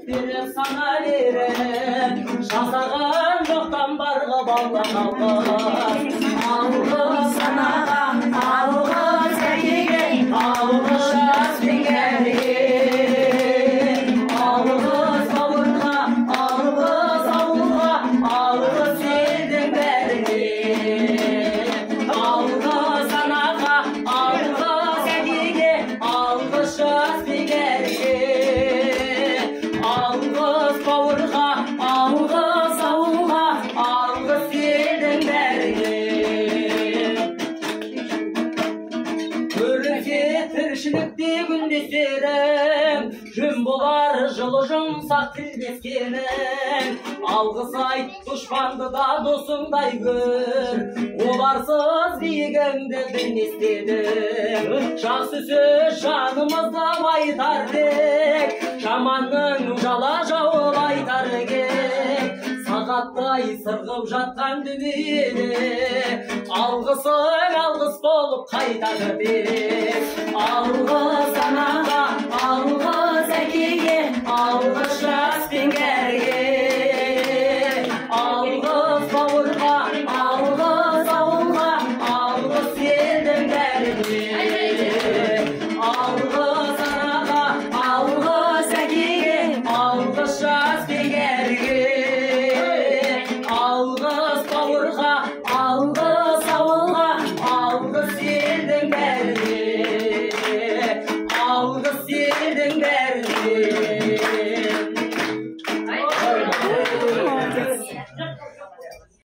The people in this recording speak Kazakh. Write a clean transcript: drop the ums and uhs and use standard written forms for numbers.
беріп сана берем, жасаған жоқтан барға балдан алғыз. Алғыз санаға, алғыз әкеге, алғыз жас бекерге, алғыз бауырға, алғыз ауылға, алғыз елдің бәріне. Алғыз санаға, алғыз әкеге, алғыз жас бекерге, алғыз бауырға, алғыз ауылға, алғыз елдің бәріне. Көрсе тіршілікте күндесерім, жүн болар жылы жұмсақ тілдескенім. Алғыс айт дұшпанды да досыңдай көр, оларсыз биігімді білместедім. Жақсы сөз жанымызда айтар дек, жаманның жала жауып айтар кек. Сағаттай сырғып жатқан дүниеде, алғысың алғыс болып қайтады деп. Алғыс